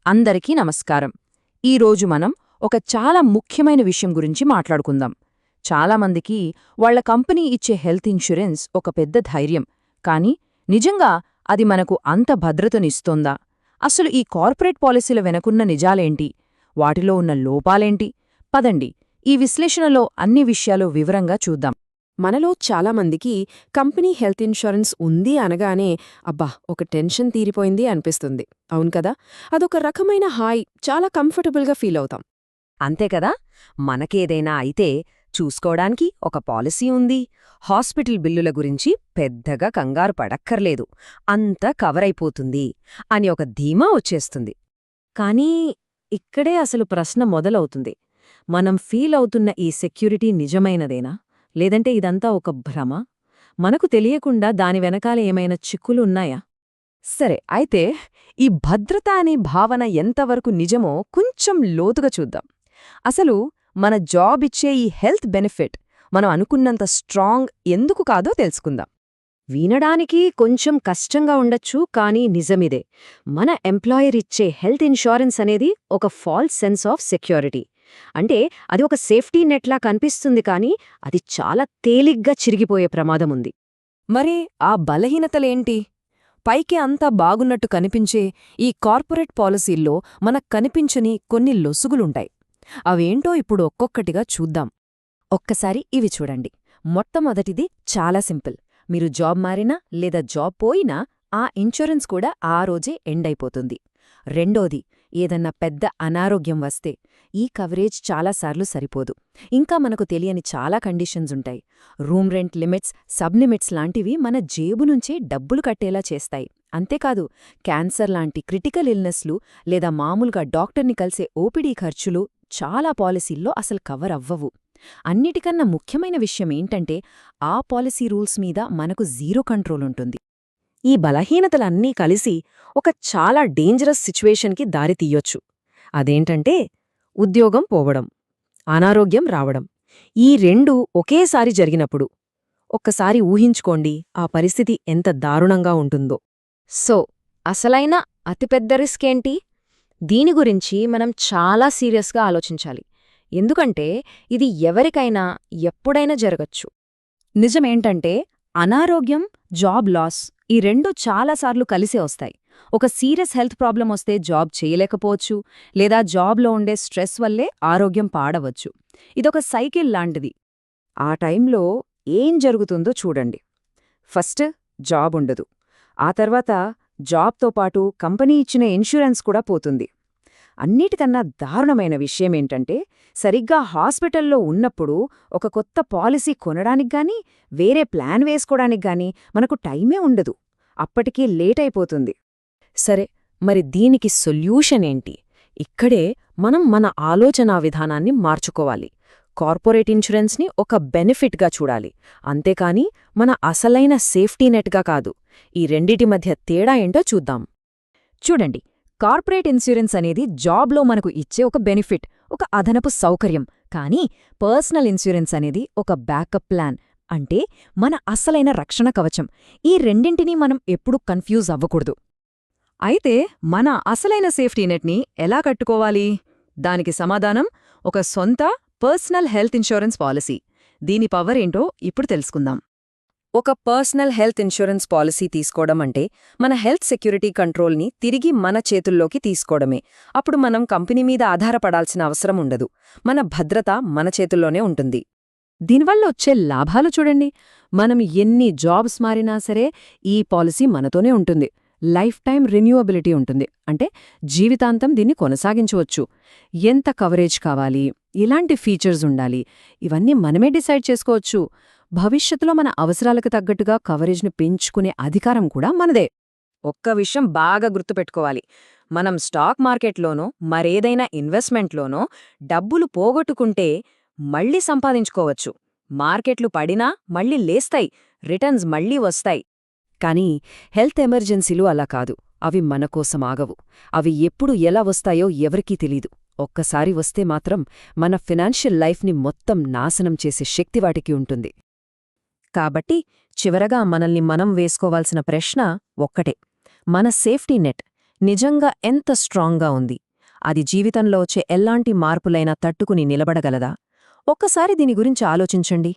అందరికీ నమస్కారం. ఈరోజు మనం ఒక చాలా ముఖ్యమైన విషయం గురించి మాట్లాడుకుందాం. చాలామందికి వాళ్ల కంపెనీ ఇచ్చే హెల్త్ ఇన్సూరెన్స్ ఒక పెద్ద ధైర్యం, కానీ నిజంగా అది మనకు అంత భద్రతనిస్తోందా? అసలు ఈ కార్పొరేట్ పాలసీల వెనకున్న నిజాలేంటి? వాటిలో ఉన్న లోపాలేంటి? పదండి, ఈ విశ్లేషణలో అన్ని విషయాలు వివరంగా చూద్దాం. మనలో చాలామందికి కంపెనీ హెల్త్ ఇన్సూరెన్స్ ఉంది అనగానే అబ్బా ఒక టెన్షన్ తీరిపోయింది అనిపిస్తుంది. అవును కదా, అదొక రకమైన హాయ్, చాలా కంఫర్టబుల్గా ఫీల్ అవుతాం. అంతే కదా, మనకేదైనా అయితే చూసుకోవడానికి ఒక పాలసీ ఉంది, హాస్పిటల్ బిల్లుల గురించి పెద్దగా కంగారు పడక్కర్లేదు, అంతా కవరైపోతుంది అని ఒక ధీమా వచ్చేస్తుంది. కానీ ఇక్కడే అసలు ప్రశ్న మొదలవుతుంది. మనం ఫీల్ అవుతున్న ఈ సెక్యూరిటీ నిజమైనదేనా, లేదంటే ఇదంతా ఒక భ్రమ? మనకు తెలియకుండా దాని వెనకాల ఏమైనా చిక్కులున్నాయా? సరే, అయితే ఈ భద్రత అనే భావన ఎంతవరకు నిజమో కొంచెం లోతుగా చూద్దాం. అసలు మన జాబ్ ఇచ్చే ఈ హెల్త్ బెనిఫిట్ మనం అనుకున్నంత స్ట్రాంగ్ ఎందుకు కాదో తెలుసుకుందాం. వినడానికి కొంచెం కష్టంగా ఉండొచ్చు, కానీ నిజమిదే. మన ఎంప్లాయర్ ఇచ్చే హెల్త్ ఇన్సూరెన్స్ అనేది ఒక ఫాల్స్ సెన్స్ ఆఫ్ సెక్యూరిటీ. అంటే అది ఒక సేఫ్టీ నెట్లా కనిపిస్తుంది, కానీ అది చాలా తేలిగ్గా చిరిగిపోయే ప్రమాదముంది. మరి ఆ బలహీనతలేంటి? పైకి అంతా బాగున్నట్టు కనిపించే ఈ కార్పొరేట్ పాలసీల్లో మనకు కనిపించని కొన్ని లొసుగులుంటాయి. అవేంటో ఇప్పుడు ఒక్కొక్కటిగా చూద్దాం. ఒక్కసారి ఇవి చూడండి. మొట్టమొదటిది చాలా సింపుల్. మీరు జాబ్ మారినా లేదా జాబ్ పోయినా ఆ ఇన్సూరెన్స్ కూడా ఆ రోజే ఎండ్ అయిపోతుంది. రెండోది, ఏదన్నా పెద్ద అనారోగ్యం వస్తే ఈ కవరేజ్ చాలాసార్లు సరిపోదు. ఇంకా మనకు తెలియని చాలా కండిషన్స్ ఉంటాయి. Room rent limits, sub limits లాంటివి మన జేబు నుంచే డబ్బులు కట్టేలా చేస్తాయి. అంతేకాదు, క్యాన్సర్ లాంటి క్రిటికల్ ఇల్నెస్లు లేదా మామూలుగా డాక్టర్ని కలిసే ఓపీడీ ఖర్చులు చాలా పాలసీల్లో అసలు కవర్ అవ్వవు. అన్నిటికన్నా ముఖ్యమైన విషయమేంటంటే ఆ పాలసీ రూల్స్ మీద మనకు జీరో కంట్రోల్ ఉంటుంది. ఈ బలహీనతలన్నీ కలిసి ఒక చాలా డేంజరస్ సిచ్యువేషన్కి దారితీయొచ్చు. అదేంటంటే ఉద్యోగం పోవడం, అనారోగ్యం రావడం. ఈ రెండూ ఒకేసారి జరిగినప్పుడు ఒక్కసారి ఊహించుకోండి ఆ పరిస్థితి ఎంత దారుణంగా ఉంటుందో. సో అసలైన అతిపెద్ద రిస్క్ ఏంటి? దీని గురించి మనం చాలా సీరియస్గా ఆలోచించాలి. ఎందుకంటే ఇది ఎవరికైనా ఎప్పుడైనా జరగచ్చు. నిజమేంటంటే అనారోగ్యం, జాబ్ లాస్ ఈ రెండూ చాలాసార్లు కలిసే వస్తాయి. ఒక సీరియస్ హెల్త్ ప్రాబ్లం వస్తే జాబ్ చేయలేకపోవచ్చు, లేదా జాబ్లో ఉండే స్ట్రెస్ వల్లే ఆరోగ్యం పాడవచ్చు. ఇదొక సైకిల్ లాంటిది. ఆ టైంలో ఏం జరుగుతుందో చూడండి. ఫస్ట్ జాబ్ ఉండదు, ఆ తర్వాత జాబ్తో పాటు కంపెనీ ఇచ్చిన ఇన్సూరెన్స్ కూడా పోతుంది. అన్నిటికన్నా దారుణమైన విషయమేంటంటే సరిగ్గా హాస్పిటల్లో ఉన్నప్పుడు ఒక కొత్త పాలసీ కొనడానిక్గానీ వేరే ప్లాన్ వేసుకోడానిక్గానీ మనకు టైమే ఉండదు. అప్పటికీ లేట్ అయిపోతుంది. సరే, మరి దీనికి సొల్యూషన్ ఏంటి? ఇక్కడే మనం మన ఆలోచనా విధానాన్ని మార్చుకోవాలి. కార్పొరేట్ ఇన్సూరెన్స్ని ఒక బెనిఫిట్గా చూడాలి, అంతేకాని మన అసలైన సేఫ్టీ నెట్గా కాదు. ఈ రెండిటి మధ్య తేడా ఏంటో చూద్దాం. చూడండి, కార్పొరేట్ ఇన్సూరెన్స్ అనేది జాబ్లో మనకు ఇచ్చే ఒక బెనిఫిట్, ఒక అదనపు సౌకర్యం. కానీ పర్సనల్ ఇన్సూరెన్స్ అనేది ఒక బ్యాకప్ ప్లాన్, అంటే మన అసలైన రక్షణ కవచం. ఈ రెండింటినీ మనం ఎప్పుడూ కన్ఫ్యూజ్ అవ్వకూడదు. అయితే మన అసలైన సేఫ్టీ నెట్ని ఎలా కట్టుకోవాలి? దానికి సమాధానం ఒక సొంత పర్సనల్ హెల్త్ ఇన్సూరెన్స్ పాలసీ. దీని పవర్ ఏంటో ఇప్పుడు తెలుసుకుందాం. ఒక పర్సనల్ హెల్త్ ఇన్సూరెన్స్ పాలసీ తీసుకోవడం అంటే మన హెల్త్ సెక్యూరిటీ కంట్రోల్ని తిరిగి మన చేతుల్లోకి తీసుకోవడమే. అప్పుడు మనం కంపెనీ మీద ఆధారపడాల్సిన అవసరం ఉండదు. మన భద్రత మన చేతుల్లోనే ఉంటుంది. దీనివల్ల వచ్చే లాభాలు చూడండి. మనం ఎన్ని జాబ్స్ మారినా సరే ఈ పాలసీ మనతోనే ఉంటుంది. లైఫ్ టైం రెన్యూవబిలిటీ ఉంటుంది, అంటే జీవితాంతం దీన్ని కొనసాగించవచ్చు. ఎంత కవరేజ్ కావాలి, ఇలాంటి ఫీచర్స్ ఉండాలి, ఇవన్నీ మనమే డిసైడ్ చేసుకోవచ్చు. భవిష్యత్తులో మన అవసరాలకు తగ్గట్టుగా కవరేజ్ను పెంచుకునే అధికారం కూడా మనదే. ఒక్క విషయం బాగా గుర్తుపెట్టుకోవాలి. మనం స్టాక్ మార్కెట్లోనో మరేదైనా ఇన్వెస్ట్మెంట్లోనో డబ్బులు పోగొట్టుకుంటే మళ్లీ సంపాదించుకోవచ్చు. మార్కెట్లు పడినా మళ్లీ లేస్తాయి, రిటర్న్స్ మళ్లీ వస్తాయి. కానీ హెల్త్ ఎమర్జెన్సీలు అలా కాదు. అవి మనకోసం ఆగవు. అవి ఎప్పుడు ఎలా వస్తాయో ఎవరికీ తెలీదు. ఒక్కసారి వస్తే మాత్రం మన ఫినాన్షియల్ లైఫ్ని మొత్తం నాశనం చేసే శక్తి వాటికి ఉంటుంది. కాబట్టి చివరగా మనల్ని మనం వేసుకోవాల్సిన ప్రశ్న ఒక్కటే: మన సేఫ్టీ నెట్ నిజంగా ఎంత స్ట్రాంగ్గా ఉంది? అది జీవితంలో వచ్చే ఎలాంటి మార్పులైనా తట్టుకుని నిలబడగలదా? ఒక్కసారి దీని గురించి ఆలోచించండి.